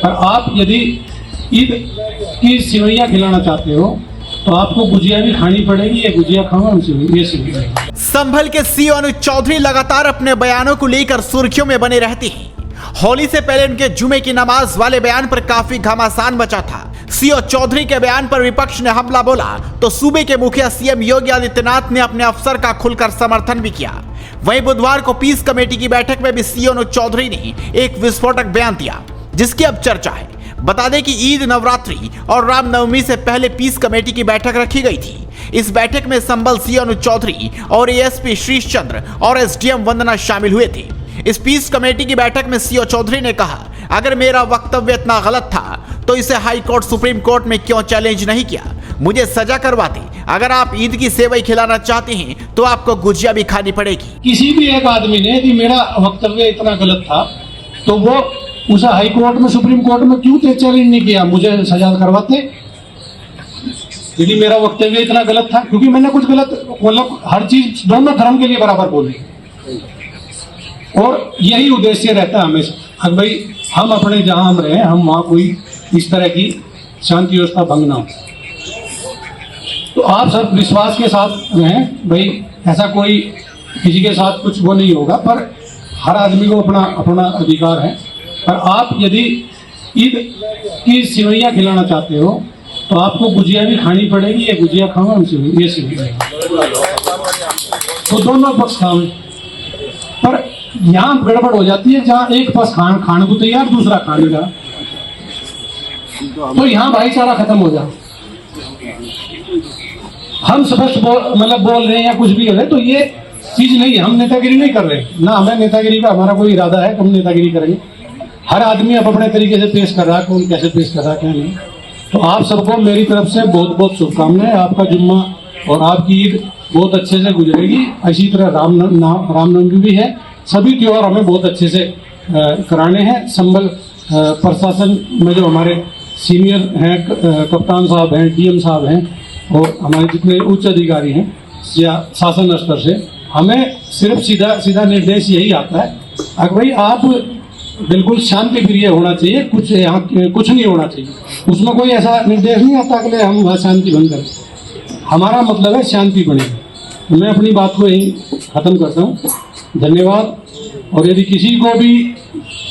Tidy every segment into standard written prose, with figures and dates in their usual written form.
पर आप यदि ईद की सिवैयाँ खिलाना चाहते हो तो आपको गुजिया भी खानी पड़ेगी। ये गुजिया खाऊंगा उनसे ये सिवैया। संभल के सीओ अनुज चौधरी लगातार अपने बयानों को लेकर सुर्खियों में बने रहते हैं। होली से पहले उनके जुमे की नमाज वाले बयान पर काफी घमासान मचा था। सीओ चौधरी के बयान पर विपक्ष ने हमला बोला तो सूबे के मुखिया सीएम योगी आदित्यनाथ ने अपने अफसर का खुलकर समर्थन भी किया। वहीं बुधवार को पीस कमेटी की बैठक में भी सीओ अनुज चौधरी ने एक विस्फोटक बयान दिया जिसकी अब चर्चा है। बता दें कि ईद, नवरात्रि और रामनवमी से पहले पीस कमेटी की बैठक रखी गई थी। इस बैठक में संभल सीओ अनुज चौधरी और एएसपी श्रीश चंद्र और एसडीएम वंदना शामिल हुए थे। इस पीस कमेटी की बैठक में सीओ चौधरी ने कहा, अगर मेरा वक्तव्य इतना गलत था तो इसे हाई कोर्ट, सुप्रीम कोर्ट में क्यों चैलेंज नहीं किया? मुझे सजा करवाते। अगर आप ईद की सेवई खिलाना चाहते हैं तो आपको गुजिया भी खानी पड़ेगी। किसी भी एक आदमी ने यदि मेरा वक्तव्य इतना गलत था तो वो उसे हाई कोर्ट में, सुप्रीम कोर्ट में क्यों चैलेंज नहीं किया? मुझे सजा करवाते। यदि मेरा वक्तव्य इतना गलत था, क्योंकि मैंने कुछ गलत, मतलब हर चीज दोनों धर्म के लिए बराबर बोली और यही उद्देश्य रहता है हमेशा। अब भाई हम अपने जहां हम रहे हम वहां कोई इस तरह की शांति व्यवस्था भंग ना हो। तो आप सब विश्वास के साथ रहें भाई, ऐसा कोई किसी के साथ कुछ वो नहीं होगा, पर हर आदमी को अपना अपना अधिकार है। पर आप यदि ईद की सिवैयाँ खिलाना चाहते हो तो आपको गुजिया भी खानी पड़ेगी। ये गुजिया खाऊंगा उनसे ये सिवैया, तो दोनों पक्ष खाओ। पर यहाँ गड़बड़ हो जाती है, जहाँ एक पक्ष खाने को तैयार, दूसरा खाने का, तो यहाँ भाईचारा खत्म हो जाए। हम स्पष्ट मतलब बोल रहे हैं या कुछ भी हो रहे, तो ये चीज नहीं है। हम नेतागिरी नहीं कर रहे ना, हमें नेतागिरी का हमारा कोई इरादा है, हम नेतागिरी करेंगे। हर आदमी अब अपने तरीके से पेश कर रहा है, कौन कैसे पेश कर रहा है क्या नहीं। तो आप सबको मेरी तरफ से बहुत बहुत शुभकामनाएं। आपका जुम्मा और आपकी ईद बहुत अच्छे से गुजरेगी। इसी तरह रामनवमी भी है। सभी त्योहार हमें बहुत अच्छे से कराने हैं। संभल प्रशासन में जो हमारे सीनियर हैं, कप्तान साहब हैं, डीएम साहब हैं और हमारे जितने उच्च अधिकारी हैं या शासन स्तर से, हमें सिर्फ सीधा निर्देश यही आता है, अगर भाई आप बिल्कुल शांति प्रिय होना चाहिए, कुछ यहाँ कुछ नहीं होना चाहिए। उसमें कोई ऐसा निर्देश नहीं आता कि हम शांति भंग करें। हमारा मतलब है शांति बने। मैं अपनी बात को यहीं खत्म करता हूँ। धन्यवाद। और यदि किसी को भी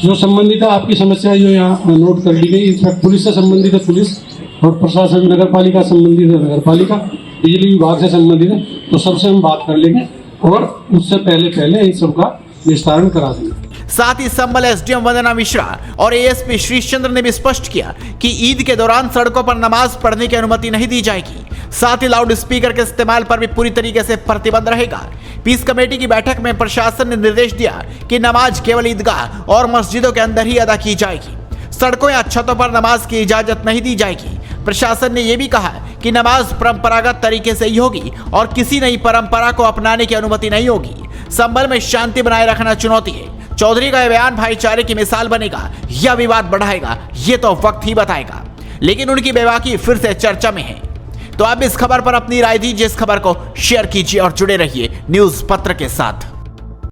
जो संबंधित है, आपकी समस्या जो यहाँ नोट कर ली गई, इनफैक्ट पुलिस से संबंधित है पुलिस, और प्रशासन नगर पालिका संबंधित है नगर पालिका, बिजली विभाग से संबंधित है, तो सबसे हम बात कर लेंगे और उससे पहले इन सबका निस्तारण करा देंगे। साथ ही संभल एसडीएम वंदना मिश्रा और एएसपी श्रीश चंद्र ने भी स्पष्ट किया कि ईद के दौरान सड़कों पर नमाज पढ़ने की अनुमति नहीं दी जाएगी। साथ ही लाउड स्पीकर के इस्तेमाल पर भी पूरी तरीके से प्रतिबंध रहेगा। पीस कमेटी की बैठक में प्रशासन ने निर्देश दिया कि नमाज केवल ईदगाह और मस्जिदों के अंदर ही अदा की जाएगी। सड़कों या छतों पर नमाज की इजाजत नहीं दी जाएगी। प्रशासन ने यह भी कहा कि नमाज परंपरागत तरीके से ही होगी और किसी नई परंपरा को अपनाने की अनुमति नहीं होगी। संभल में शांति बनाए रखना चुनौती है। चौधरी का यह बयान भाईचारे की मिसाल बनेगा या विवाद बढ़ाएगा, ये तो वक्त ही बताएगा। लेकिन उनकी बेबाकी फिर से चर्चा में है। तो आप इस खबर पर अपनी राय दीजिए। इस खबर को शेयर कीजिए और जुड़े रहिए न्यूज पत्र के साथ।